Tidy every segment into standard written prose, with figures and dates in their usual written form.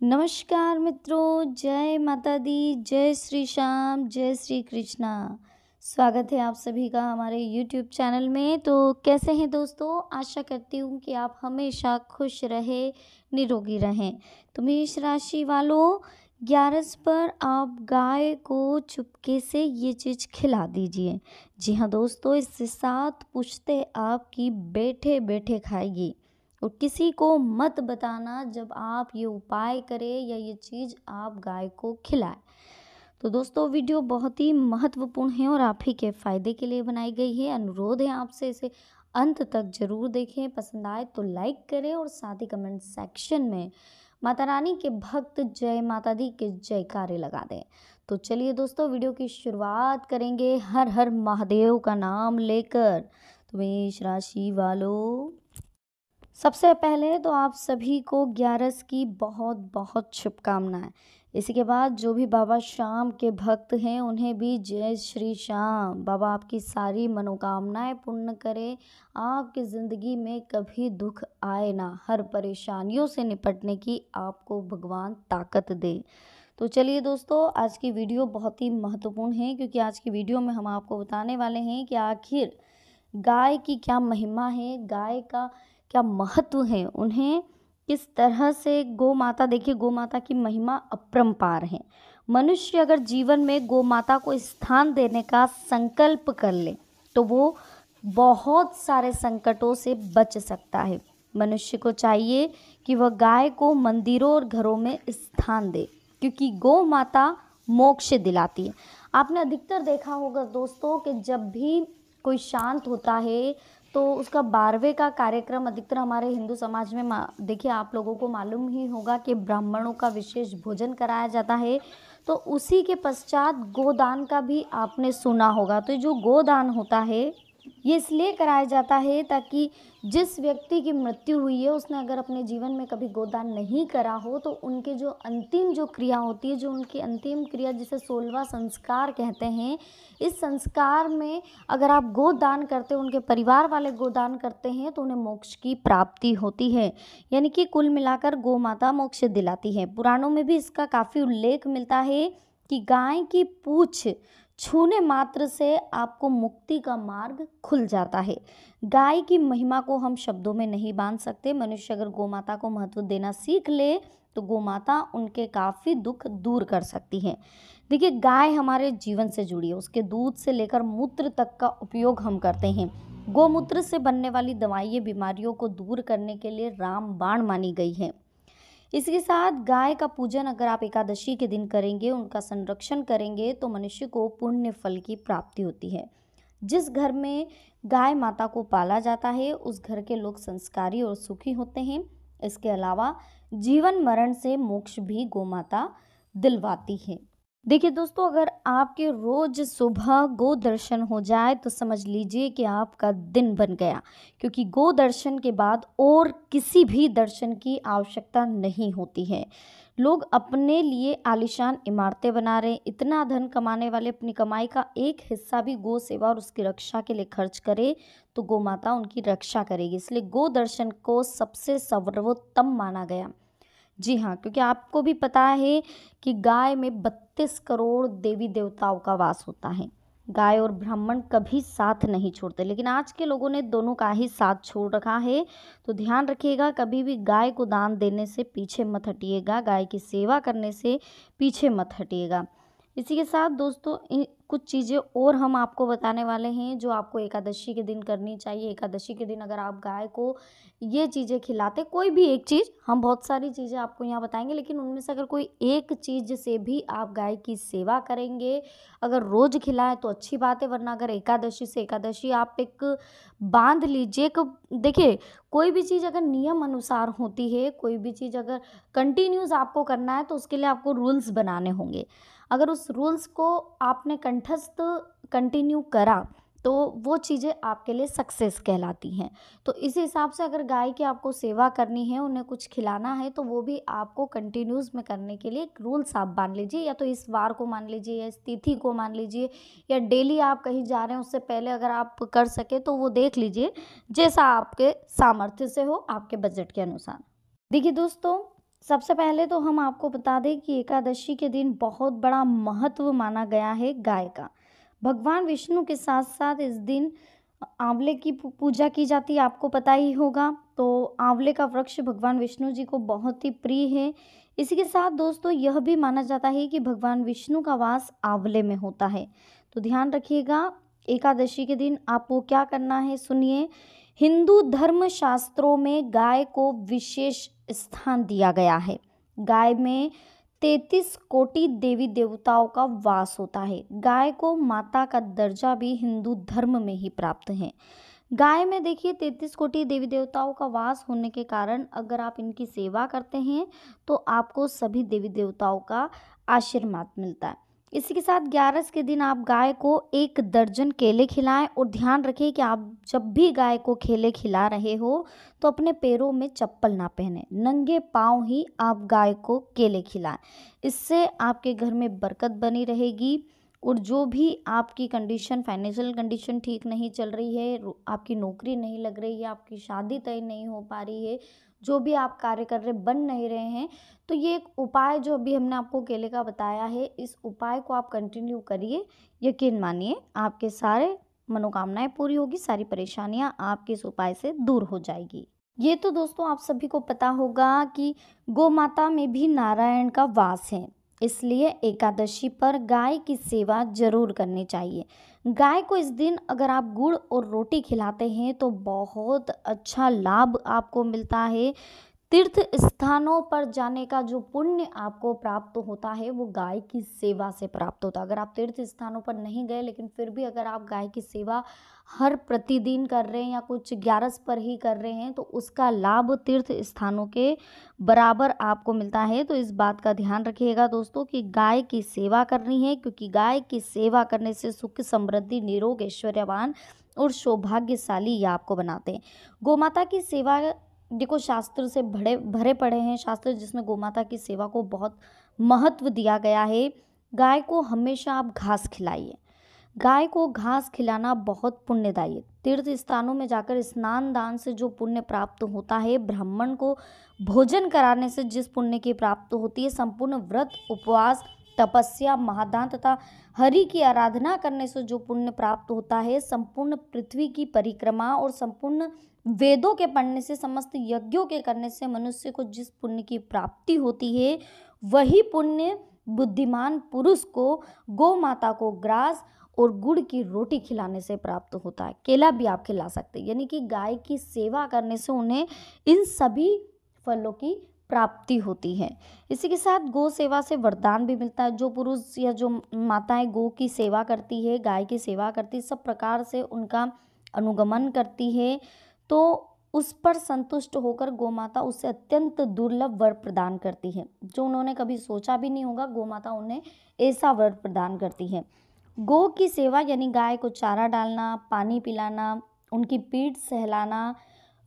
नमस्कार मित्रों, जय माता दी, जय श्री श्याम, जय श्री कृष्णा। स्वागत है आप सभी का हमारे YouTube चैनल में। तो कैसे हैं दोस्तों? आशा करती हूँ कि आप हमेशा खुश रहें, निरोगी रहें। तो मेष राशि वालों, 11 पर आप गाय को चुपके से ये चीज़ खिला दीजिए। जी हाँ दोस्तों, इससे 7 पुश्तें आपकी बैठे बैठे खाएगी। और किसी को मत बताना जब आप ये उपाय करें या ये चीज़ आप गाय को खिलाएं। तो दोस्तों, वीडियो बहुत ही महत्वपूर्ण है और आप ही के फ़ायदे के लिए बनाई गई है। अनुरोध है आपसे इसे अंत तक ज़रूर देखें। पसंद आए तो लाइक करें और साथ ही कमेंट सेक्शन में माता रानी के भक्त जय माता दी के जयकारे लगा दें। तो चलिए दोस्तों, वीडियो की शुरुआत करेंगे हर हर महादेव का नाम लेकर। तो मेष राशि वालों, सबसे पहले तो आप सभी को 11 की बहुत बहुत शुभकामनाएं। इसी के बाद जो भी बाबा श्याम के भक्त हैं उन्हें भी जय श्री श्याम। बाबा आपकी सारी मनोकामनाएं पूर्ण करें, आपकी ज़िंदगी में कभी दुख आए ना, हर परेशानियों से निपटने की आपको भगवान ताकत दे। तो चलिए दोस्तों, आज की वीडियो बहुत ही महत्वपूर्ण है क्योंकि आज की वीडियो में हम आपको बताने वाले हैं कि आखिर गाय की क्या महिमा है, गाय का क्या महत्व है, उन्हें किस तरह से गौ माता, देखिए गौ माता की महिमा अपरंपार है। मनुष्य अगर जीवन में गौ माता को स्थान देने का संकल्प कर ले तो वो बहुत सारे संकटों से बच सकता है। मनुष्य को चाहिए कि वह गाय को मंदिरों और घरों में स्थान दे क्योंकि गौ माता मोक्ष दिलाती है। आपने अधिकतर देखा होगा दोस्तों कि जब भी कोई शांत होता है तो उसका 12वें का कार्यक्रम अधिकतर हमारे हिंदू समाज में देखिए आप लोगों को मालूम ही होगा कि ब्राह्मणों का विशेष भोजन कराया जाता है। तो उसी के पश्चात गोदान का भी आपने सुना होगा। तो जो गोदान होता है ये इसलिए कराया जाता है ताकि जिस व्यक्ति की मृत्यु हुई है उसने अगर अपने जीवन में कभी गोदान नहीं करा हो तो उनके जो अंतिम जो क्रिया होती है, जो उनकी अंतिम क्रिया जिसे 16वां संस्कार कहते हैं, इस संस्कार में अगर आप गोदान करते हो, उनके परिवार वाले गोदान करते हैं तो उन्हें मोक्ष की प्राप्ति होती है। यानी कि कुल मिलाकर गौ माता मोक्ष दिलाती है। पुराणों में भी इसका काफ़ी उल्लेख मिलता है कि गाय की पूँछ छूने मात्र से आपको मुक्ति का मार्ग खुल जाता है। गाय की महिमा को हम शब्दों में नहीं बांध सकते। मनुष्य अगर गोमाता को महत्व देना सीख ले तो गोमाता उनके काफ़ी दुख दूर कर सकती है। देखिए, गाय हमारे जीवन से जुड़ी है। उसके दूध से लेकर मूत्र तक का उपयोग हम करते हैं। गोमूत्र से बनने वाली दवाइयाँ बीमारियों को दूर करने के लिए रामबाण मानी गई है। इसके साथ गाय का पूजन अगर आप एकादशी के दिन करेंगे, उनका संरक्षण करेंगे तो मनुष्य को पुण्य फल की प्राप्ति होती है। जिस घर में गाय माता को पाला जाता है उस घर के लोग संस्कारी और सुखी होते हैं। इसके अलावा जीवन मरण से मोक्ष भी गोमाता दिलवाती है। देखिए दोस्तों, अगर आपके रोज सुबह गो दर्शन हो जाए तो समझ लीजिए कि आपका दिन बन गया, क्योंकि गो दर्शन के बाद और किसी भी दर्शन की आवश्यकता नहीं होती है। लोग अपने लिए आलीशान इमारतें बना रहे हैं। इतना धन कमाने वाले अपनी कमाई का एक हिस्सा भी गो सेवा और उसकी रक्षा के लिए खर्च करे तो गो माता उनकी रक्षा करेगी। इसलिए गो दर्शन को सबसे सर्वोत्तम माना गया। जी हाँ, क्योंकि आपको भी पता है कि गाय में 32 करोड़ देवी देवताओं का वास होता है। गाय और ब्राह्मण कभी साथ नहीं छोड़ते, लेकिन आज के लोगों ने दोनों का ही साथ छोड़ रखा है। तो ध्यान रखिएगा, कभी भी गाय को दान देने से पीछे मत हटिएगा, गाय की सेवा करने से पीछे मत हटिएगा। इसी के साथ दोस्तों, कुछ चीज़ें और हम आपको बताने वाले हैं जो आपको एकादशी के दिन करनी चाहिए। एकादशी के दिन अगर आप गाय को ये चीज़ें खिलाते, कोई भी एक चीज़, हम बहुत सारी चीज़ें आपको यहाँ बताएंगे, लेकिन उनमें से अगर कोई एक चीज़ से भी आप गाय की सेवा करेंगे, अगर रोज़ खिलाएं तो अच्छी बात है, वरना अगर एकादशी से एकादशी आप एक बांध लीजिए। देखिए, कोई भी चीज़ अगर नियम अनुसार होती है, कोई भी चीज़ अगर कंटिन्यूस आपको करना है तो उसके लिए आपको रूल्स बनाने होंगे। अगर उस रूल्स को आपने कंठस्थ कंटिन्यू करा तो वो चीज़ें आपके लिए सक्सेस कहलाती हैं। तो इस हिसाब से अगर गाय की आपको सेवा करनी है, उन्हें कुछ खिलाना है, तो वो भी आपको कंटिन्यूस में करने के लिए एक रूल्स आप मान लीजिए। या तो इस वार को मान लीजिए, या इस तिथि को मान लीजिए, या डेली आप कहीं जा रहे हैं उससे पहले अगर आप कर सके तो वो देख लीजिए, जैसा आपके सामर्थ्य से हो, आपके बजट के अनुसार। देखिए दोस्तों, सबसे पहले तो हम आपको बता दें कि एकादशी के दिन बहुत बड़ा महत्व माना गया है गाय का। भगवान विष्णु के साथ साथ इस दिन आंवले की पूजा की जाती है, आपको पता ही होगा। तो आंवले का वृक्ष भगवान विष्णु जी को बहुत ही प्रिय है। इसी के साथ दोस्तों यह भी माना जाता है कि भगवान विष्णु का वास आंवले में होता है। तो ध्यान रखिएगा, एकादशी के दिन आपको क्या करना है, सुनिए। हिंदू धर्म शास्त्रों में गाय को विशेष स्थान दिया गया है। गाय में 33 कोटि देवी देवताओं का वास होता है। गाय को माता का दर्जा भी हिंदू धर्म में ही प्राप्त है। गाय में देखिए 33 कोटि देवी देवताओं का वास होने के कारण अगर आप इनकी सेवा करते हैं तो आपको सभी देवी देवताओं का आशीर्वाद मिलता है। इसी के साथ 11 के दिन आप गाय को 1 दर्जन केले खिलाएं और ध्यान रखें कि आप जब भी गाय को केले खिला रहे हो तो अपने पैरों में चप्पल ना पहने, नंगे पांव ही आप गाय को केले खिलाएं। इससे आपके घर में बरकत बनी रहेगी और जो भी आपकी कंडीशन, फाइनेंशियल कंडीशन ठीक नहीं चल रही है, आपकी नौकरी नहीं लग रही है, आपकी शादी तय नहीं हो पा रही है, जो भी आप कार्य कर रहे बन नहीं रहे हैं, तो ये एक उपाय जो अभी हमने आपको केले का बताया है, इस उपाय को आप कंटिन्यू करिए। यकीन मानिए आपके सारे मनोकामनाएं पूरी होगी, सारी परेशानियां आपके इस उपाय से दूर हो जाएगी। ये तो दोस्तों आप सभी को पता होगा कि गौ माता में भी नारायण का वास है, इसलिए एकादशी पर गाय की सेवा जरूर करनी चाहिए। गाय को इस दिन अगर आप गुड़ और रोटी खिलाते हैं तो बहुत अच्छा लाभ आपको मिलता है। तीर्थ स्थानों पर जाने का जो पुण्य आपको प्राप्त होता है वो गाय की सेवा से प्राप्त होता है। अगर आप तीर्थ स्थानों पर नहीं गए लेकिन फिर भी अगर आप गाय की सेवा हर प्रतिदिन कर रहे हैं या कुछ 11 पर ही कर रहे हैं तो उसका लाभ तीर्थ स्थानों के बराबर आपको मिलता है। तो इस बात का ध्यान रखिएगा दोस्तों कि गाय की सेवा करनी है, क्योंकि गाय की सेवा करने से सुख, समृद्धि, निरोग, ऐश्वर्यवान और सौभाग्यशाली ये आपको बनाते हैं। गोमाता की सेवा देखो शास्त्र से भरे पड़े हैं शास्त्र, जिसमें गोमाता की सेवा को बहुत महत्व दिया गया है। गाय को हमेशा आप घास खिलाइए। गाय को घास खिलाना बहुत पुण्यदायी है। तीर्थ स्थानों में जाकर स्नान दान से जो पुण्य प्राप्त होता है, ब्राह्मण को भोजन कराने से जिस पुण्य की प्राप्त होती है, संपूर्ण व्रत, उपवास, तपस्या, महादान तथा हरि की आराधना करने से जो पुण्य प्राप्त होता है, संपूर्ण पृथ्वी की परिक्रमा और संपूर्ण वेदों के पढ़ने से, समस्त यज्ञों के करने से मनुष्य को जिस पुण्य की प्राप्ति होती है, वही पुण्य बुद्धिमान पुरुष को गौ माता को ग्रास और गुड़ की रोटी खिलाने से प्राप्त होता है। केला भी आप खिला सकते हैं, यानी कि गाय की सेवा करने से उन्हें इन सभी फलों की प्राप्ति होती है। इसी के साथ गौ सेवा से वरदान भी मिलता है। जो पुरुष या जो माताएं गौ की सेवा करती है, गाय की सेवा करती है, सब प्रकार से उनका अनुगमन करती है, तो उस पर संतुष्ट होकर गौ माता उससे अत्यंत दुर्लभ वर प्रदान करती है। जो उन्होंने कभी सोचा भी नहीं होगा, गौ माता उन्हें ऐसा वर प्रदान करती है। गौ की सेवा यानी गाय को चारा डालना, पानी पिलाना, उनकी पीठ सहलाना,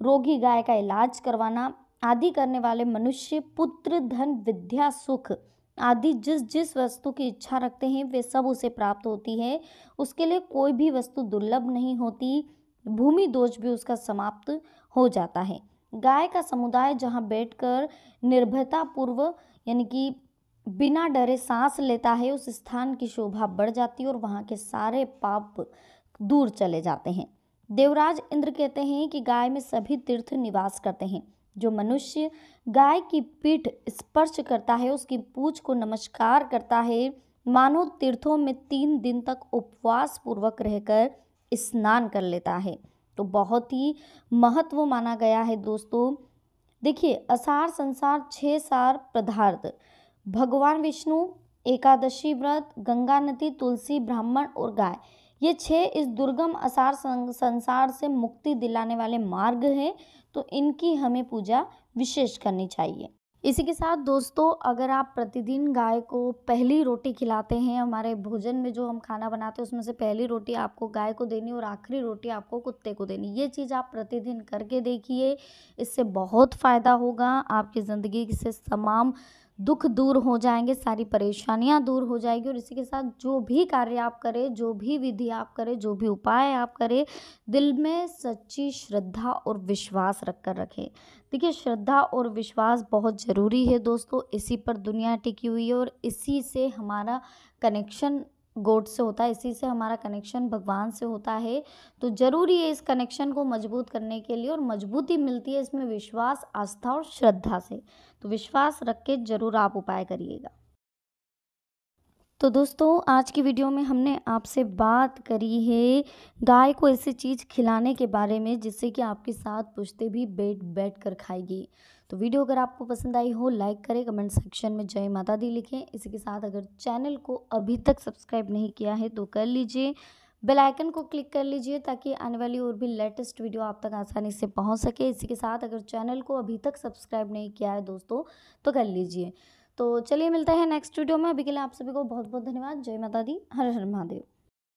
रोगी गाय का इलाज करवाना आदि करने वाले मनुष्य पुत्र, धन, विद्या, सुख आदि जिस जिस वस्तु की इच्छा रखते हैं वे सब उसे प्राप्त होती है। उसके लिए कोई भी वस्तु दुर्लभ नहीं होती, भूमि दोष भी उसका समाप्त हो जाता है। गाय का समुदाय जहाँ बैठकर निर्भयता पूर्व यानी कि बिना डरे सांस लेता है, उस स्थान की शोभा बढ़ जाती है और वहाँ के सारे पाप दूर चले जाते हैं। देवराज इंद्र कहते हैं कि गाय में सभी तीर्थ निवास करते हैं। जो मनुष्य गाय की पीठ स्पर्श करता है, उसकी पूंछ को नमस्कार करता है, मानो तीर्थों में 3 दिन तक उपवास पूर्वक रहकर स्नान कर लेता है। तो बहुत ही महत्व माना गया है दोस्तों। देखिए, असार संसार 6 सार पदार्थ, भगवान विष्णु, एकादशी व्रत, गंगा नदी, तुलसी, ब्राह्मण और गाय, ये 6 इस दुर्गम असार संसार से मुक्ति दिलाने वाले मार्ग हैं। तो इनकी हमें पूजा विशेष करनी चाहिए। इसी के साथ दोस्तों, अगर आप प्रतिदिन गाय को पहली रोटी खिलाते हैं, हमारे भोजन में जो हम खाना बनाते हैं उसमें से पहली रोटी आपको गाय को देनी और आखिरी रोटी आपको कुत्ते को देनी, ये चीज़ आप प्रतिदिन करके देखिए। इससे बहुत फ़ायदा होगा, आपकी ज़िंदगी से तमाम दुख दूर हो जाएंगे, सारी परेशानियां दूर हो जाएगी। और इसी के साथ जो भी कार्य आप करें, जो भी विधि आप करें, जो भी उपाय आप करें, दिल में सच्ची श्रद्धा और विश्वास रख कर रखें। देखिए, श्रद्धा और विश्वास बहुत ज़रूरी है दोस्तों, इसी पर दुनिया टिकी हुई है और इसी से हमारा कनेक्शन गॉड से होता है, इसी से हमारा कनेक्शन भगवान से होता है। तो ज़रूरी है इस कनेक्शन को मजबूत करने के लिए, और मजबूती मिलती है इसमें विश्वास, आस्था और श्रद्धा से। तो विश्वास रख के ज़रूर आप उपाय करिएगा। तो दोस्तों, आज की वीडियो में हमने आपसे बात करी है गाय को ऐसी चीज़ खिलाने के बारे में जिससे कि आपके साथ पुश्ते भी बैठ कर खाएगी। तो वीडियो अगर आपको पसंद आई हो, लाइक करें, कमेंट सेक्शन में जय माता दी लिखें। इसी के साथ अगर चैनल को अभी तक सब्सक्राइब नहीं किया है तो कर लीजिए, बेल आइकन को क्लिक कर लीजिए ताकि आने वाली और भी लेटेस्ट वीडियो आप तक आसानी से पहुंच सके। इसी के साथ अगर चैनल को अभी तक सब्सक्राइब नहीं किया है दोस्तों तो कर लीजिए। तो चलिए, मिलते हैं नेक्स्ट वीडियो में। अभी के लिए आप सभी को बहुत बहुत धन्यवाद। जय माता दी, हर हर महादेव।